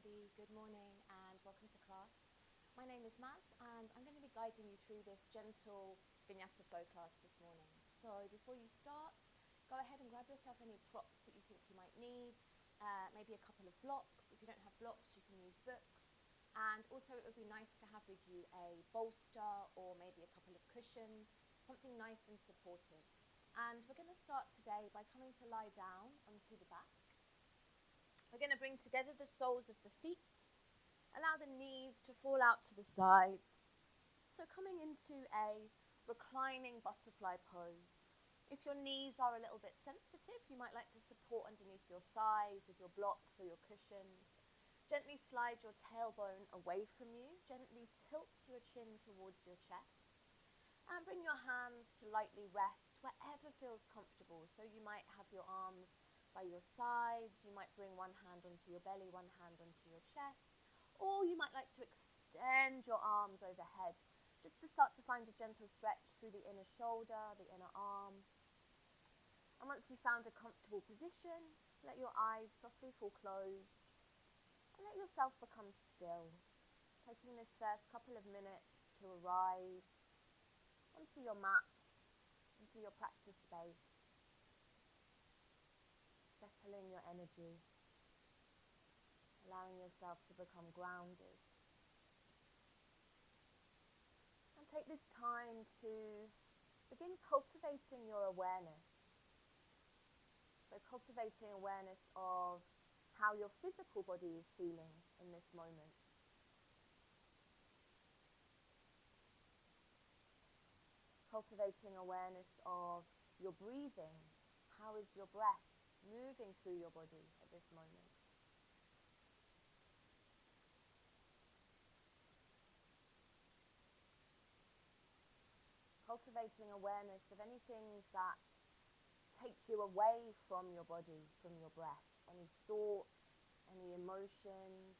everybody, good morning and welcome to class. My name is Maz and I'm going to be guiding you through this Gentle Vinyasa Flow class this morning. So before you start, go ahead and grab yourself any props that you think you might need, maybe a couple of blocks. If you don't have blocks, you can use books. And also it would be nice to have with you a bolster or maybe a couple of cushions, something nice and supportive. And we're going to start today by coming to lie down onto the back. We're going to bring together the soles of the feet, allow the knees to fall out to the sides. So coming into a reclining butterfly pose. If your knees are a little bit sensitive, you might like to support underneath your thighs with your blocks or your cushions. Gently slide your tailbone away from you, gently tilt your chin towards your chest. And bring your hands to lightly rest wherever feels comfortable. So you might have your arms by your sides, you might bring one hand onto your belly, one hand onto your chest, or you might like to extend your arms overhead, just to start to find a gentle stretch through the inner shoulder, the inner arm. And once you've found a comfortable position, let your eyes softly fall closed, and let yourself become still, taking this first couple of minutes to arrive onto your mat, into your practice space. Settling your energy, allowing yourself to become grounded. And take this time to begin cultivating your awareness. So cultivating awareness of how your physical body is feeling in this moment. Cultivating awareness of your breathing. How is your breath moving through your body at this moment? Cultivating awareness of any things that take you away from your body, from your breath. Any thoughts, any emotions,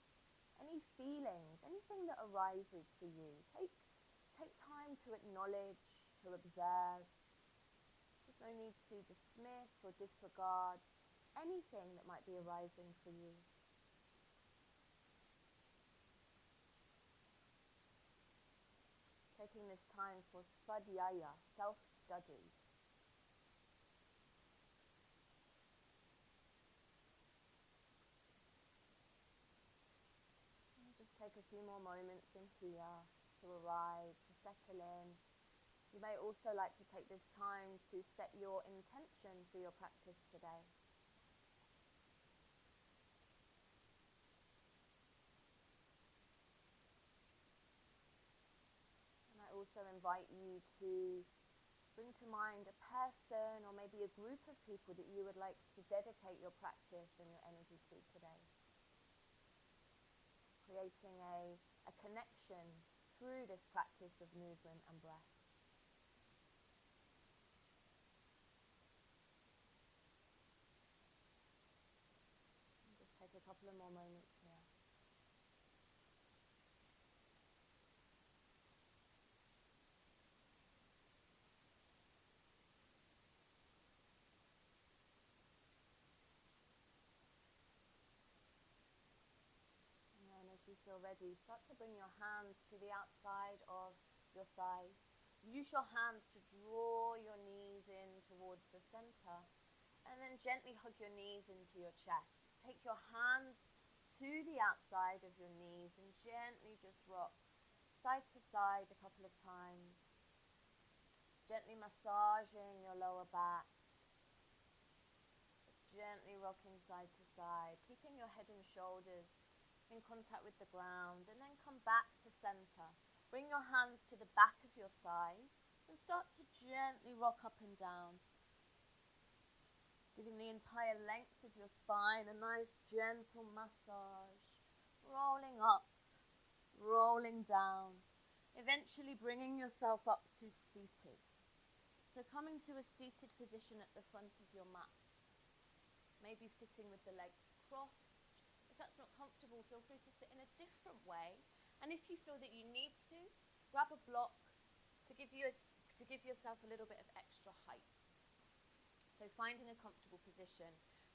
any feelings, anything that arises for you. Take time to acknowledge, to observe. There's no need to dismiss or disregard anything that might be arising for you. Taking this time for svadhyaya, self-study. And just take a few more moments in here to arrive, to settle in. You may also like to take this time to set your intention for your practice today. And I also invite you to bring to mind a person or maybe a group of people that you would like to dedicate your practice and your energy to today. Creating a connection through this practice of movement and breath. And just take a couple of more moments here. As you feel ready, start to bring your hands to the outside of your thighs. Use your hands to draw your knees in towards the center, and then gently hug your knees into your chest. Take your hands to the outside of your knees and gently just rock side to side a couple of times. Gently massaging your lower back. Just gently rocking side to side, keeping your head and shoulders in contact with the ground, and then come back to center. Bring your hands to the back of your thighs and start to gently rock up and down, giving the entire length of your spine a nice gentle massage, rolling up, rolling down, eventually bringing yourself up to seated. So coming to a seated position at the front of your mat, maybe sitting with the legs crossed. If that's not comfortable, feel free to sit in a different way. And if you feel that you need to, grab a block to give yourself a little bit of extra height. So finding a comfortable position.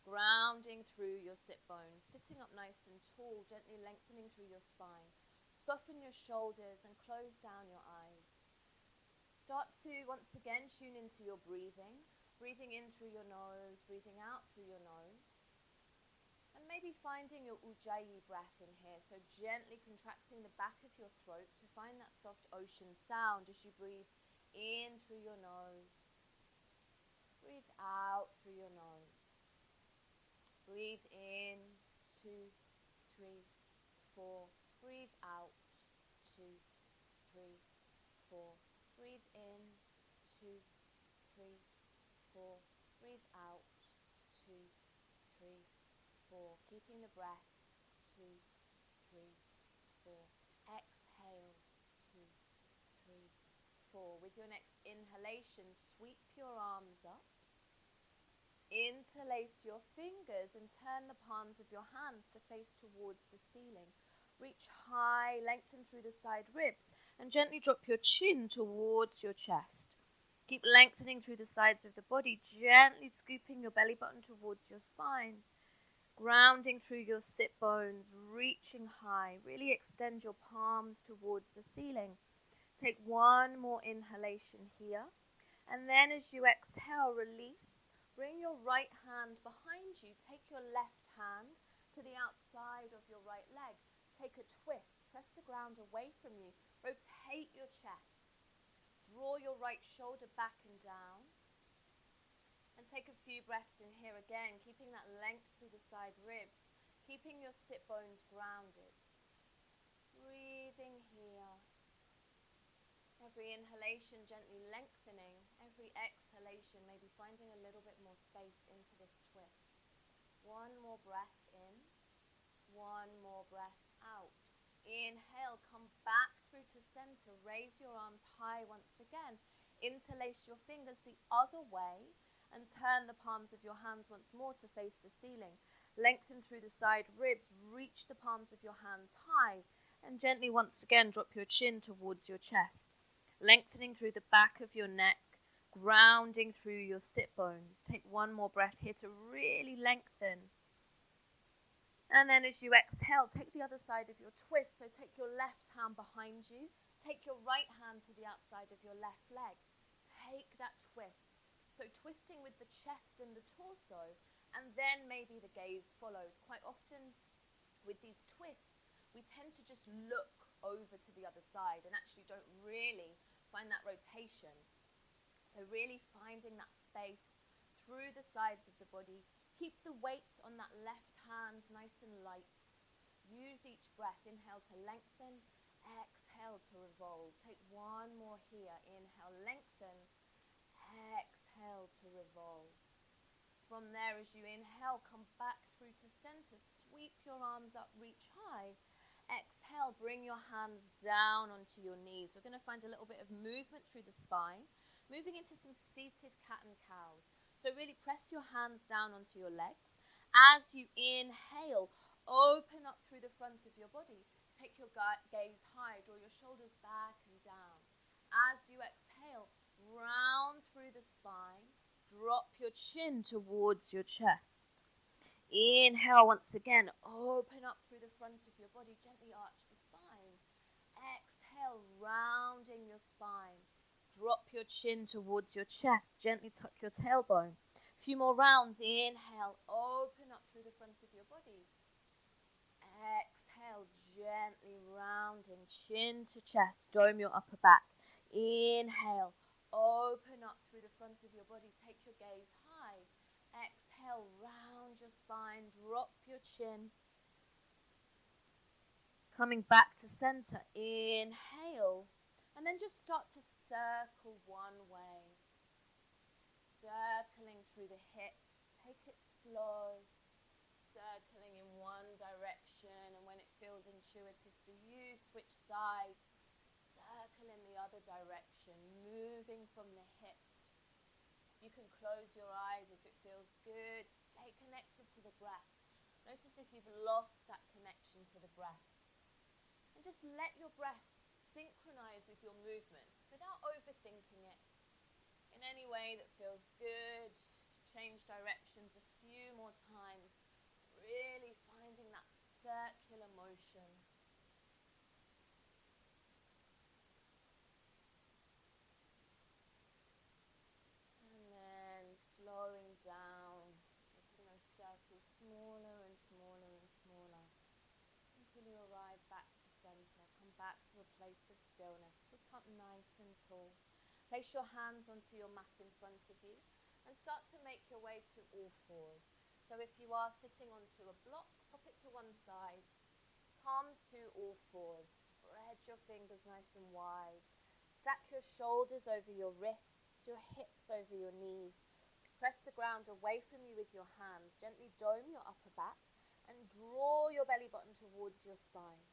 grounding through your sit bones, sitting up nice and tall, gently lengthening through your spine. Soften your shoulders and close down your eyes. Start to, once again, tune into your breathing. Breathing in through your nose, breathing out through your nose. And maybe finding your ujjayi breath in here, so gently contracting the back of your throat to find that soft ocean sound as you breathe in through your nose. Breathe out through your nose. Breathe in, 2, 3, 4. Breathe out, 2, 3, 4. Breathe in, 2, 3, 4. Breathe out, 2, 3, 4. Keeping the breath, 2, 3, 4. Exhale, 2, 3, 4. With your next inhalation, sweep your arms up. Interlace your fingers and turn the palms of your hands to face towards the ceiling. Reach high, lengthen through the side ribs, and gently drop your chin towards your chest. Keep lengthening through the sides of the body, gently scooping your belly button towards your spine. Grounding through your sit bones, reaching high. Really extend your palms towards the ceiling. Take one more inhalation here. And then as you exhale, release. Bring your right hand behind you. Take your left hand to the outside of your right leg. Take a twist. Press the ground away from you. Rotate your chest. Draw your right shoulder back and down. And take a few breaths in here again, keeping that length through the side ribs, keeping your sit bones grounded. Breathing here. Every inhalation gently lengthening. Every exhalation maybe finding a little bit more space into this twist. One more breath in. One more breath out. Inhale, come back through to center. Raise your arms high once again. Interlace your fingers the other way and turn the palms of your hands once more to face the ceiling. Lengthen through the side ribs. Reach the palms of your hands high and gently once again drop your chin towards your chest. Lengthening through the back of your neck. Grounding through your sit bones. Take one more breath here to really lengthen. And then as you exhale, take the other side of your twist. So take your left hand behind you. Take your right hand to the outside of your left leg. Take that twist. So twisting with the chest and the torso, and then maybe the gaze follows. Quite often with these twists, we tend to just look over to the other side and actually don't really find that rotation. So really finding that space through the sides of the body. Keep the weight on that left hand nice and light. Use each breath. Inhale to lengthen. Exhale to revolve. Take one more here. Inhale, lengthen. Exhale to revolve. From there, as you inhale, come back through to center. Sweep your arms up, reach high. Exhale, bring your hands down onto your knees. We're going to find a little bit of movement through the spine. Moving into some seated cat and cows. So really press your hands down onto your legs. As you inhale, open up through the front of your body. Take your gaze high, draw your shoulders back and down. As you exhale, round through the spine, drop your chin towards your chest. Inhale once again, open up through the front of your body, gently arch the spine. Exhale, rounding your spine. Drop your chin towards your chest. Gently tuck your tailbone. A few more rounds. Inhale. Open up through the front of your body. Exhale. Gently rounding. Chin to chest. Dome your upper back. Inhale. Open up through the front of your body. Take your gaze high. Exhale. Round your spine. Drop your chin. Coming back to center. Inhale. And then just start to circle one way. Circling through the hips. Take it slow. Circling in one direction. And when it feels intuitive for you, switch sides. Circle in the other direction. Moving from the hips. You can close your eyes if it feels good. Stay connected to the breath. Notice if you've lost that connection to the breath. And just let your breath synchronize with your movements without overthinking it. In any way that feels good. Change directions a few few more times, really finding that circular motion. And then slowing down, making those circles smaller and smaller and smaller until you arrive back to center. Come back to a place of stillness. Sit up nice and tall. Place your hands onto your mat in front of you and start to make your way to all fours. So if you are sitting onto a block, pop it to one side. Come to all fours. Spread your fingers nice and wide. Stack your shoulders over your wrists, your hips over your knees. Press the ground away from you with your hands. Gently dome your upper back and draw your belly button towards your spine.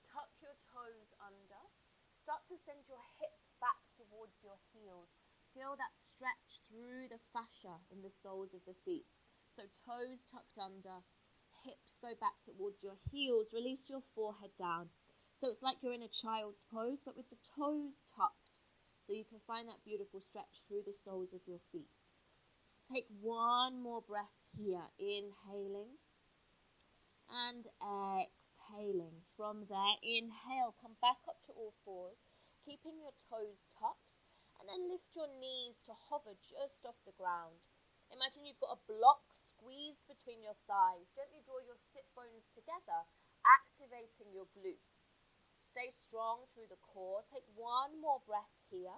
Tuck your toes under. Start to send your hips back towards your heels. Feel that stretch through the fascia in the soles of the feet. So toes tucked under, hips go back towards your heels. Release your forehead down. So it's like you're in a child's pose, but with the toes tucked. So you can find that beautiful stretch through the soles of your feet. Take one more breath here, inhaling and exhaling. From there, inhale, come back up to all fours, keeping your toes tucked, and then lift your knees to hover just off the ground. Imagine you've got a block squeezed between your thighs. Gently draw your sit bones together, activating your glutes. Stay strong through the core. Take one more breath here.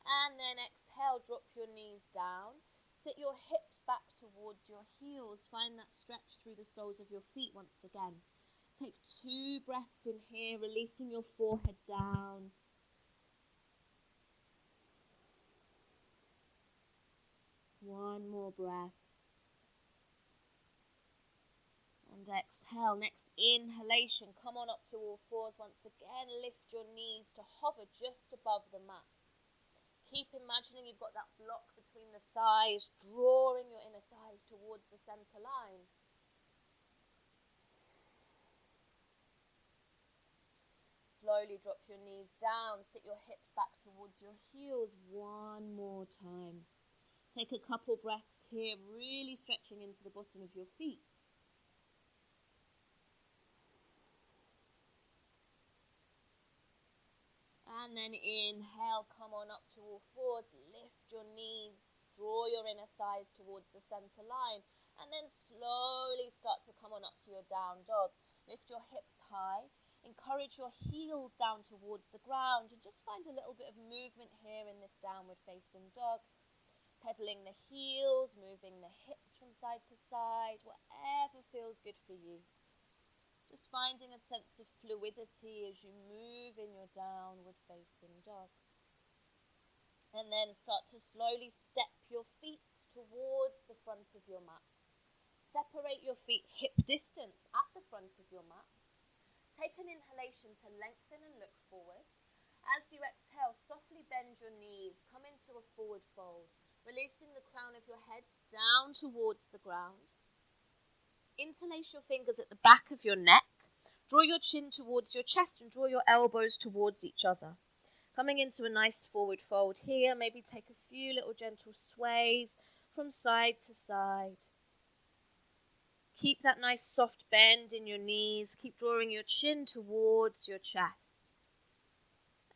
And then exhale, drop your knees down. Sit your hips back towards your heels. Find that stretch through the soles of your feet once again. Take 2 breaths in here, releasing your forehead down. One more breath. And exhale. Next inhalation. Come on up to all fours once again. Lift your knees to hover just above the mat. Keep imagining you've got that block between the thighs, drawing your inner thighs towards the center line. Slowly drop your knees down, sit your hips back towards your heels one more time. Take a couple breaths here, really stretching into the bottom of your feet. And then inhale, come on up to all fours, lift your knees, draw your inner thighs towards the center line, and then slowly start to come on up to your down dog. Lift your hips high, encourage your heels down towards the ground, and just find a little bit of movement here in this downward facing dog. Pedaling the heels, moving the hips from side to side, whatever feels good for you. Just finding a sense of fluidity as you move in your downward facing dog. And then start to slowly step your feet towards the front of your mat. Separate your feet hip distance at the front of your mat. Take an inhalation to lengthen and look forward. As you exhale, softly bend your knees. Come into a forward fold, releasing the crown of your head down towards the ground. Interlace your fingers at the back of your neck. Draw your chin towards your chest and draw your elbows towards each other. Coming into a nice forward fold here. Maybe take a few little gentle sways from side to side. Keep that nice soft bend in your knees. Keep drawing your chin towards your chest.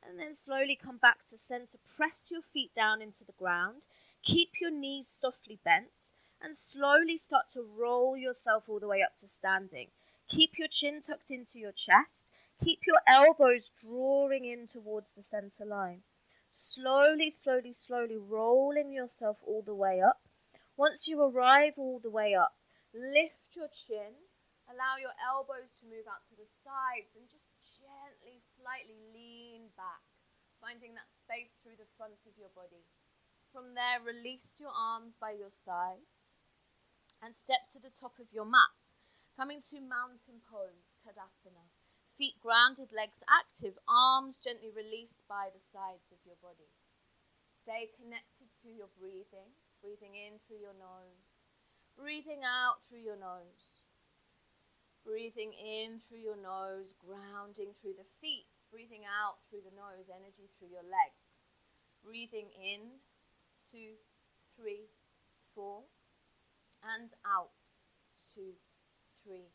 And then slowly come back to center. Press your feet down into the ground. Keep your knees softly bent. And slowly start to roll yourself all the way up to standing. Keep your chin tucked into your chest. Keep your elbows drawing in towards the center line. Slowly, slowly, slowly rolling yourself all the way up. Once you arrive all the way up, lift your chin. Allow your elbows to move out to the sides and just gently, slightly lean back, finding that space through the front of your body. From there, release your arms by your sides and step to the top of your mat, coming to mountain pose, Tadasana. Feet grounded, legs active, arms gently released by the sides of your body. Stay connected to your breathing, breathing in through your nose, breathing out through your nose. Breathing in through your nose, grounding through the feet, breathing out through the nose, energy through your legs. Breathing in, 2, 3, 4. and out. 2, 3,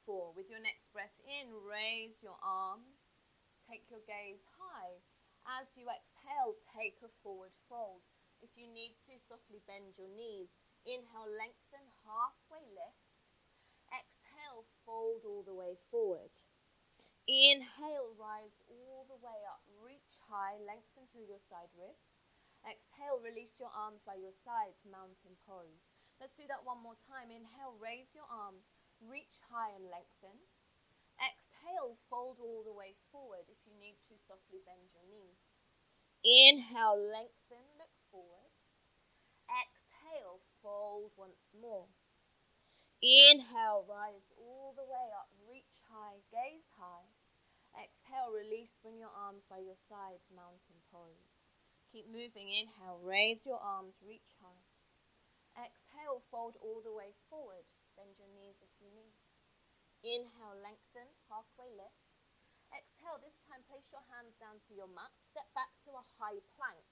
4. With your next breath in, raise your arms. Take your gaze high. As you exhale, take a forward fold. If you need to, softly bend your knees. Inhale, lengthen, halfway lift. Exhale, fold all the way forward. Inhale, rise all the way up. Reach high, lengthen through your side ribs. Exhale, release your arms by your sides, mountain pose. Let's do that one more time. Inhale, raise your arms, reach high and lengthen. Exhale, fold all the way forward. If you need to, softly bend your knees. Inhale, lengthen, look forward. Exhale, fold once more. Inhale, rise all the way up, reach high, gaze high. Exhale, release, bring your arms by your sides, mountain pose. Keep moving. Inhale, raise your arms, reach high. Exhale, fold all the way forward. Bend your knees if you need. Inhale, lengthen, halfway lift. Exhale, this time place your hands down to your mat. Step back to a high plank.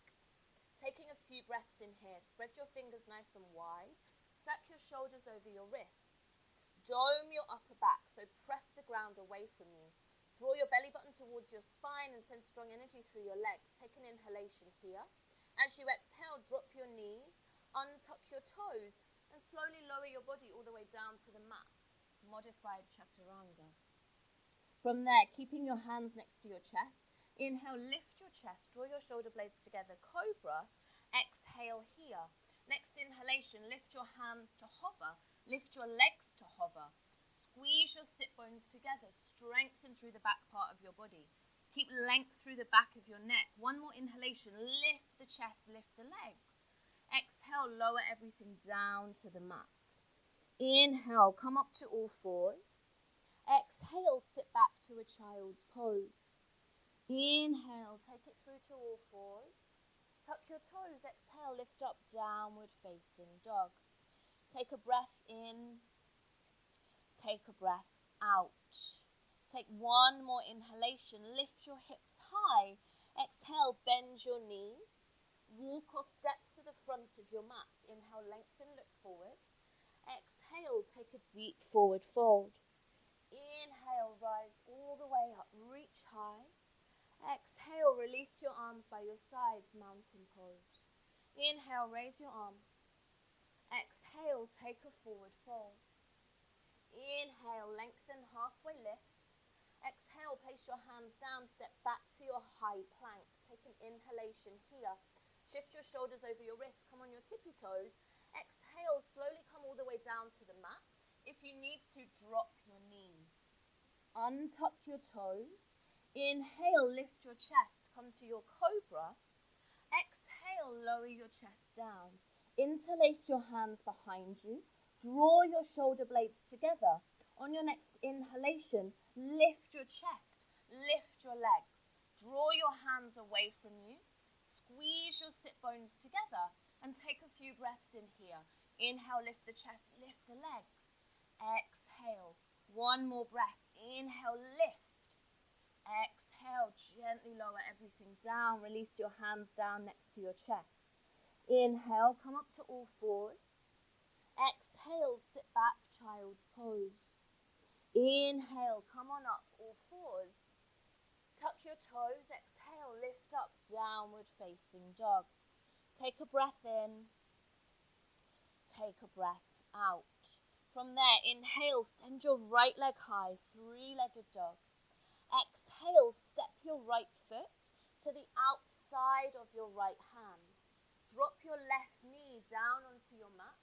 Taking a few breaths in here. Spread your fingers nice and wide. Stack your shoulders over your wrists. Dome your upper back, so press the ground away from you. Draw your belly button towards your spine and send strong energy through your legs. Take an inhalation here. As you exhale, drop your knees, untuck your toes, and slowly lower your body all the way down to the mat. Modified chaturanga. From there, keeping your hands next to your chest, inhale, lift your chest, draw your shoulder blades together, cobra. Exhale here. Next inhalation, lift your hands to hover, lift your legs to hover. Squeeze your sit bones together, strengthen through the back part of your body. Keep length through the back of your neck. One more inhalation, lift the chest, lift the legs. Exhale, lower everything down to the mat. Inhale, come up to all fours. Exhale, sit back to a child's pose. Inhale, take it through to all fours. Tuck your toes. Exhale, lift up, downward facing dog. Take a breath in. Take a breath out. Take one more inhalation. Lift your hips high. Exhale, bend your knees. Walk or step to the front of your mat. Inhale, lengthen, look forward. Exhale, take a deep forward fold. Inhale, rise all the way up. Reach high. Exhale, release your arms by your sides, mountain pose. Inhale, raise your arms. Exhale, take a forward fold. Inhale, lengthen, halfway lift. Exhale, place your hands down, step back to your high plank. Take an inhalation here. Shift your shoulders over your wrists, come on your tippy toes. Exhale, slowly come all the way down to the mat. If you need to, drop your knees. Untuck your toes. Inhale, lift your chest, come to your cobra. Exhale, lower your chest down. Interlace your hands behind you. Draw your shoulder blades together. On your next inhalation, lift your chest, lift your legs. Draw your hands away from you. Squeeze your sit bones together and take a few breaths in here. Inhale, lift the chest, lift the legs. Exhale. One more breath. Inhale, lift. Exhale, gently lower everything down. Release your hands down next to your chest. Inhale, come up to all fours. Exhale, sit back, child's pose. Inhale, come on up, all fours. Tuck your toes. Exhale, lift up, downward facing dog. Take a breath in. Take a breath out. From there, inhale, send your right leg high, three-legged dog. Exhale, step your right foot to the outside of your right hand. Drop your left knee down onto your mat.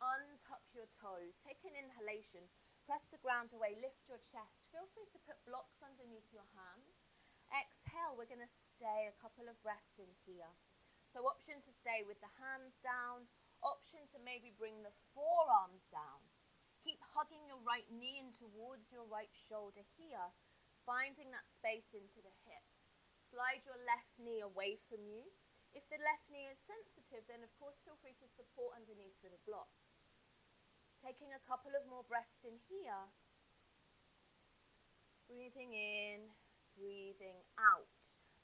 Untuck your toes. Take an inhalation. Press the ground away. Lift your chest. Feel free to put blocks underneath your hands. Exhale, we're going to stay a couple of breaths in here. So option to stay with the hands down. Option to maybe bring the forearms down. Keep hugging your right knee in towards your right shoulder here. Finding that space into the hip. Slide your left knee away from you. If the left knee is sensitive, then of course feel free to support underneath with a block. Taking a couple of more breaths in here. Breathing in, breathing out.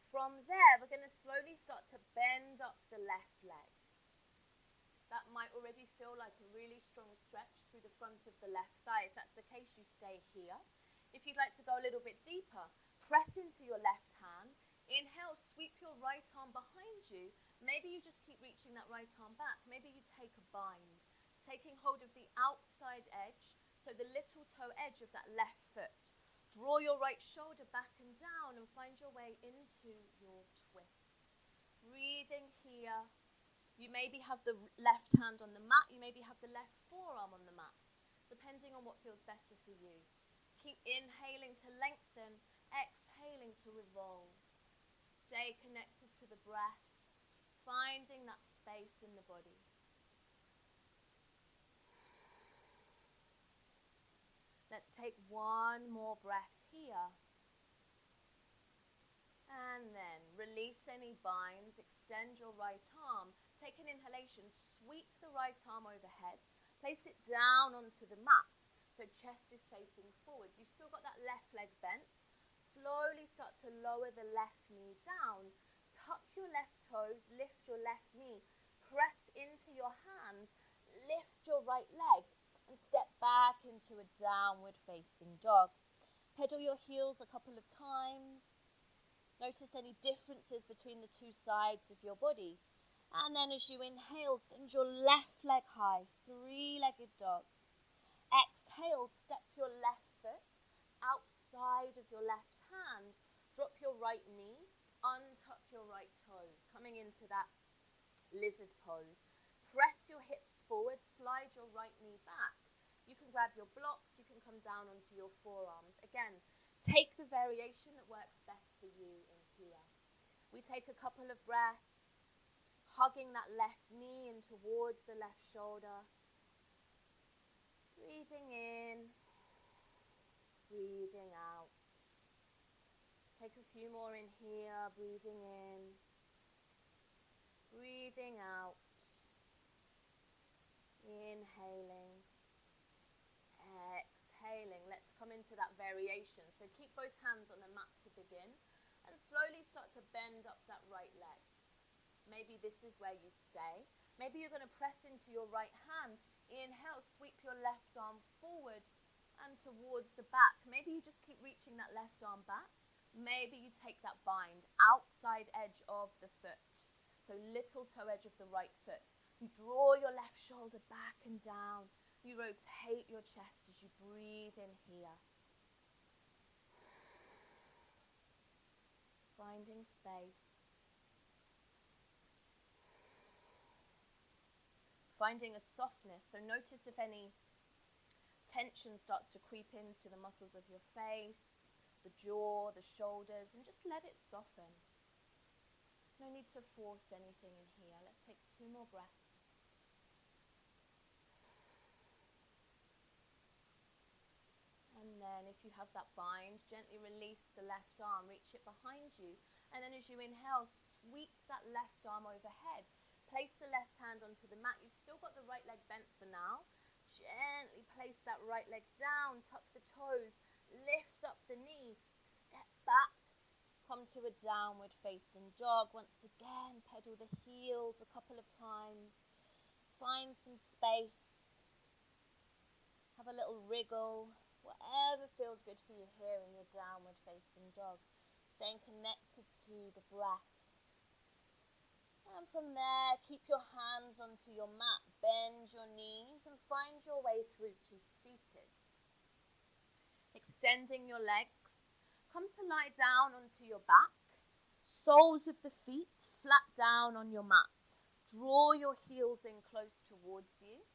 From there, we're going to slowly start to bend up the left leg. That might already feel like a really strong stretch through the front of the left thigh. If that's the case, you stay here. If you'd like to go a little bit deeper, press into your left hand. Inhale, sweep your right arm behind you. Maybe you just keep reaching that right arm back. Maybe you take a bind, taking hold of the outside edge, so the little toe edge of that left foot. Draw your right shoulder back and down and find your way into your twist. Breathing here. You maybe have the left hand on the mat, you maybe have the left forearm on the mat, depending on what feels better for you. Keep inhaling to lengthen, exhaling to revolve. Stay connected to the breath, finding that space in the body. Let's take one more breath here. And then release any binds, extend your right arm. Take an inhalation, sweep the right arm overhead, place it down onto the mat, so chest is facing forward. You've still got that left leg bent. Slowly start to lower the left knee down. Tuck your left toes, lift your left knee, press into your hands, lift your right leg, and step back into a downward facing dog. Pedal your heels a couple of times. Notice any differences between the two sides of your body. And then as you inhale, send your left leg high, three-legged dog. Exhale, step your left foot outside of your left hand. Drop your right knee, untuck your right toes, coming into that lizard pose. Press your hips forward, slide your right knee back. You can grab your blocks, you can come down onto your forearms. Again, take the variation that works best for you in here. We take a couple of breaths, hugging that left knee in towards the left shoulder. Breathing in, breathing out. Take a few more in here, breathing in, breathing out. Inhaling, exhaling. Let's come into that variation. So keep both hands on the mat to begin and slowly start to bend up that right leg. Maybe this is where you stay. Maybe you're going to press into your right hand. Inhale, sweep your left arm forward and towards the back. Maybe you just keep reaching that left arm back. Maybe you take that bind, outside edge of the foot. So little toe edge of the right foot. You draw your left shoulder back and down. You rotate your chest as you breathe in here. Finding space. Finding a softness, so notice if any tension starts to creep into the muscles of your face, the jaw, the shoulders, and just let it soften. No need to force anything in here. Let's take 2 more breaths. And then if you have that bind, gently release the left arm, reach it behind you, and then as you inhale, sweep that left arm overhead. Place the left hand onto the mat. You've still got the right leg bent for now. Gently place that right leg down, tuck the toes, lift up the knee, step back, come to a downward facing dog. Once again, pedal the heels a couple of times. Find some space. Have a little wriggle. Whatever feels good for you here in your downward facing dog. Staying connected to the breath. And from there, keep your hands onto your mat, bend your knees and find your way through to seated. Extending your legs, come to lie down onto your back, soles of the feet flat down on your mat. Draw your heels in close towards you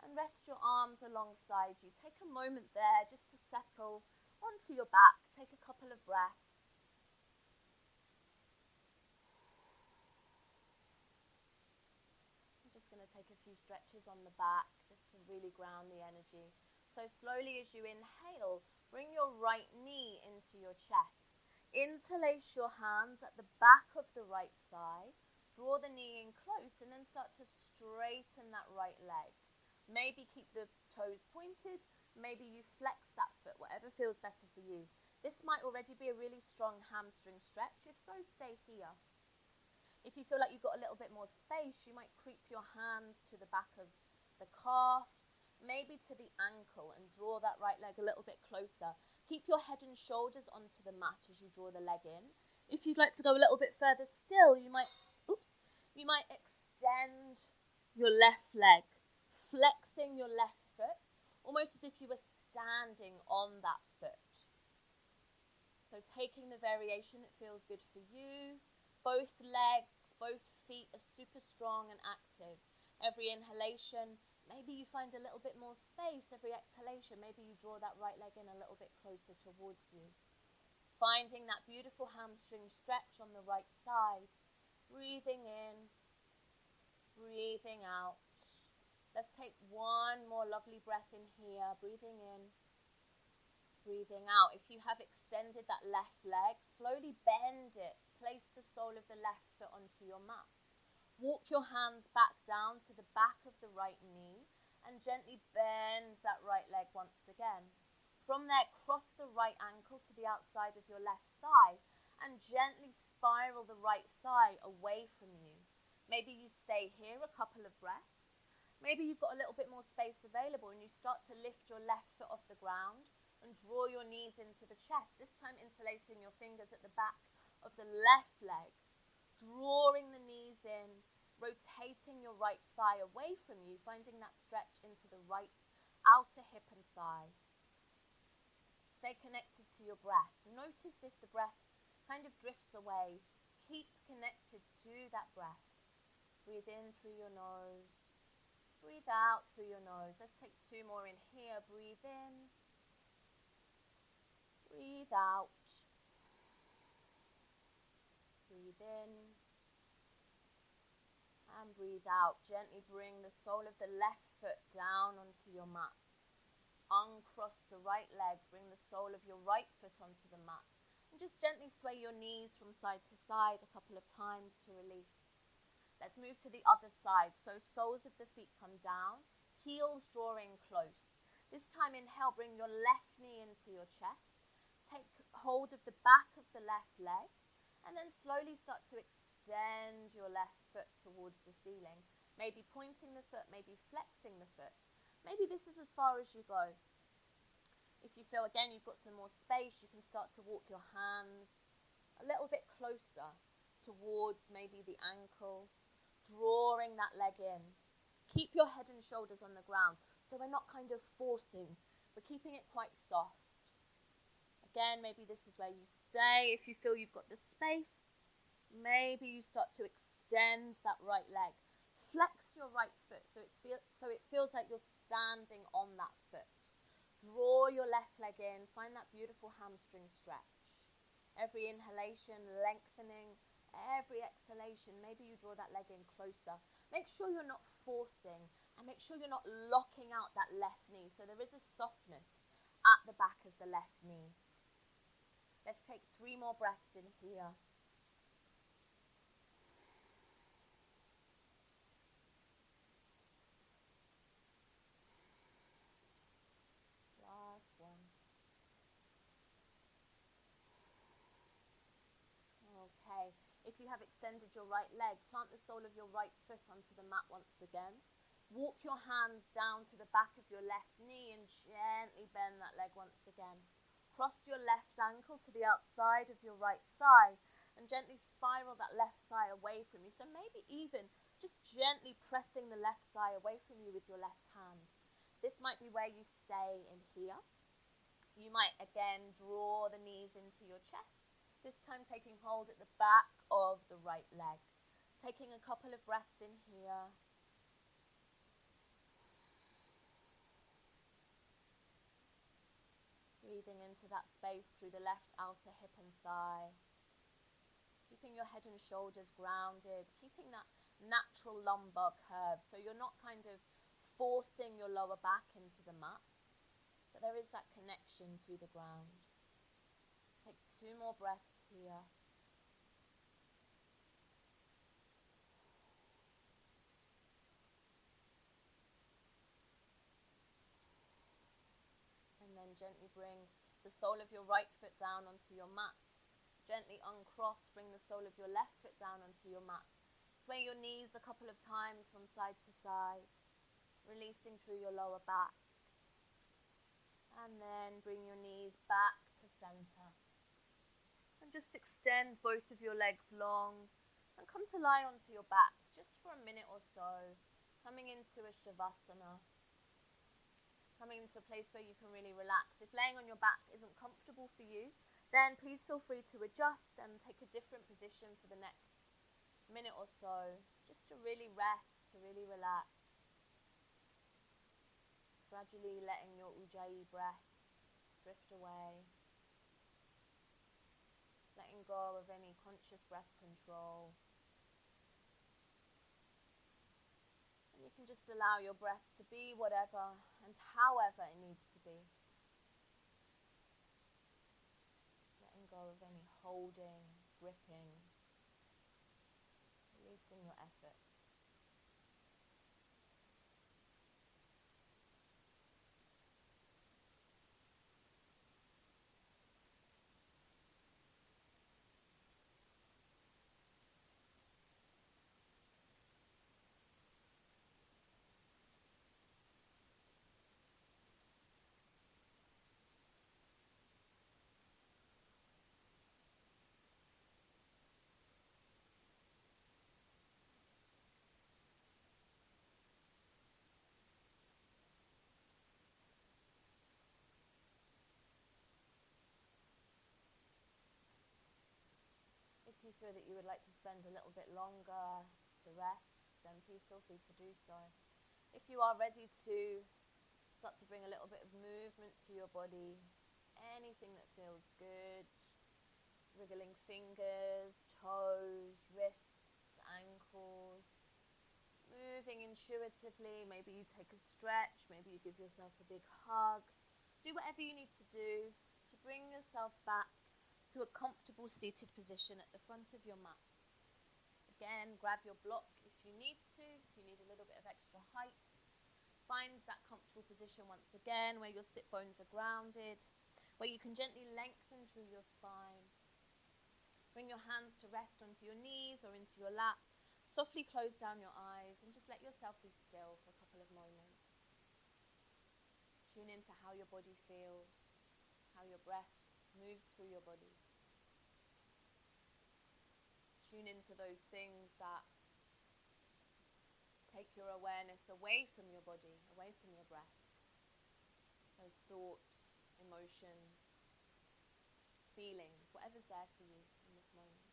and rest your arms alongside you. Take a moment there just to settle onto your back, take a couple of breaths. Going to take a few stretches on the back just to really ground the energy. So slowly as you inhale, bring your right knee into your chest. Interlace your hands at the back of the right thigh. Draw the knee in close and then start to straighten that right leg. Maybe keep the toes pointed. Maybe you flex that foot, whatever feels better for you. This might already be a really strong hamstring stretch. If so, stay here. If you feel like you've got a little bit more space, you might creep your hands to the back of the calf, maybe to the ankle, and draw that right leg a little bit closer. Keep your head and shoulders onto the mat as you draw the leg in. If you'd like to go a little bit further still, you might extend your left leg, flexing your left foot, almost as if you were standing on that foot. So taking the variation that feels good for you. Both legs, both feet are super strong and active. Every inhalation, maybe you find a little bit more space. Every exhalation, maybe you draw that right leg in a little bit closer towards you. Finding that beautiful hamstring stretch on the right side. Breathing in, breathing out. Let's take one more lovely breath in here. Breathing in, breathing out. If you have extended that left leg, slowly bend it. Place the sole of the left foot onto your mat. Walk your hands back down to the back of the right knee and gently bend that right leg once again. From there, cross the right ankle to the outside of your left thigh and gently spiral the right thigh away from you. Maybe you stay here a couple of breaths. Maybe you've got a little bit more space available and you start to lift your left foot off the ground and draw your knees into the chest, this time interlacing your fingers at the back of the left leg, drawing the knees in, rotating your right thigh away from you, finding that stretch into the right outer hip and thigh. Stay connected to your breath. Notice if the breath kind of drifts away. Keep connected to that breath. Breathe in through your nose. Breathe out through your nose. Let's take two more in here. Breathe in. Breathe out. Breathe in. And breathe out. Gently bring the sole of the left foot down onto your mat. Uncross the right leg. Bring the sole of your right foot onto the mat. And just gently sway your knees from side to side a couple of times to release. Let's move to the other side. So soles of the feet come down. Heels drawing close. This time inhale, bring your left knee into your chest. Take hold of the back of the left leg. And then slowly start to extend your left foot towards the ceiling. Maybe pointing the foot, maybe flexing the foot. Maybe this is as far as you go. If you feel, again, you've got some more space, you can start to walk your hands a little bit closer towards maybe the ankle, drawing that leg in. Keep your head and shoulders on the ground, so we're not kind of forcing, we're keeping it quite soft. Again, maybe this is where you stay. If you feel you've got the space, maybe you start to extend that right leg. Flex your right foot so it feels like you're standing on that foot. Draw your left leg in. Find that beautiful hamstring stretch. Every inhalation, lengthening. Every exhalation, maybe you draw that leg in closer. Make sure you're not forcing and make sure you're not locking out that left knee. So there is a softness at the back of the left knee. Let's take 3 more breaths in here. Last one. Okay. If you have extended your right leg, plant the sole of your right foot onto the mat once again. Walk your hands down to the back of your left knee and gently bend that leg once again. Cross your left ankle to the outside of your right thigh and gently spiral that left thigh away from you. So maybe even just gently pressing the left thigh away from you with your left hand. This might be where you stay in here. You might again draw the knees into your chest, this time taking hold at the back of the right leg. Taking a couple of breaths in here. Breathing into that space through the left outer hip and thigh. Keeping your head and shoulders grounded. Keeping that natural lumbar curve. So you're not kind of forcing your lower back into the mat. But there is that connection to the ground. Take 2 more breaths here. And then gently bring the sole of your right foot down onto your mat. Gently uncross, bring the sole of your left foot down onto your mat. Sway your knees a couple of times from side to side, releasing through your lower back. And then bring your knees back to center. And just extend both of your legs long and come to lie onto your back just for a minute or so, coming into a Shavasana. Coming into a place where you can really relax. If laying on your back isn't comfortable for you, then please feel free to adjust and take a different position for the next minute or so, just to really rest, to really relax. Gradually letting your Ujjayi breath drift away. Letting go of any conscious breath control. And you can just allow your breath to be whatever and however it needs to be. Letting go of any holding, gripping, releasing your effort. If you feel that you would like to spend a little bit longer to rest, then please feel free to do so. If you are ready to start to bring a little bit of movement to your body, anything that feels good, wriggling fingers, toes, wrists, ankles, moving intuitively, maybe you take a stretch, maybe you give yourself a big hug. Do whatever you need to do to bring yourself back to a comfortable seated position at the front of your mat. Again, grab your block if you need to, if you need a little bit of extra height. Find that comfortable position once again where your sit bones are grounded, where you can gently lengthen through your spine. Bring your hands to rest onto your knees or into your lap. Softly close down your eyes and just let yourself be still for a couple of moments. Tune into how your body feels, how your breath moves through your body. Tune into those things that take your awareness away from your body, away from your breath. Those thoughts, emotions, feelings, whatever's there for you in this moment.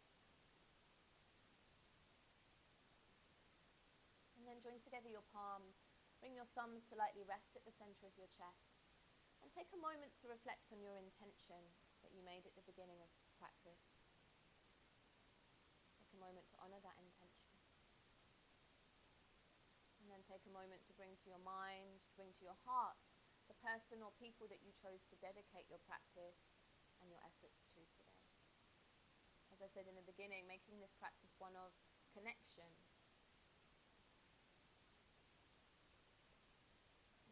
And then join together your palms. Bring your thumbs to lightly rest at the center of your chest. And take a moment to reflect on your intention that you made at the beginning of practice. Take a moment to honor that intention. And then take a moment to bring to your mind, to bring to your heart, the person or people that you chose to dedicate your practice and your efforts to today. As I said in the beginning, making this practice one of connection.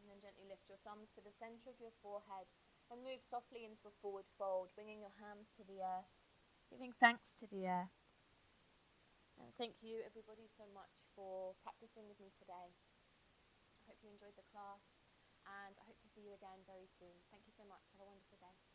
And then gently lift your thumbs to the center of your forehead and move softly into a forward fold, bringing your hands to the earth, giving thanks to the earth. And thank you everybody so much for practicing with me today. I hope you enjoyed the class and I hope to see you again very soon. Thank you so much. Have a wonderful day.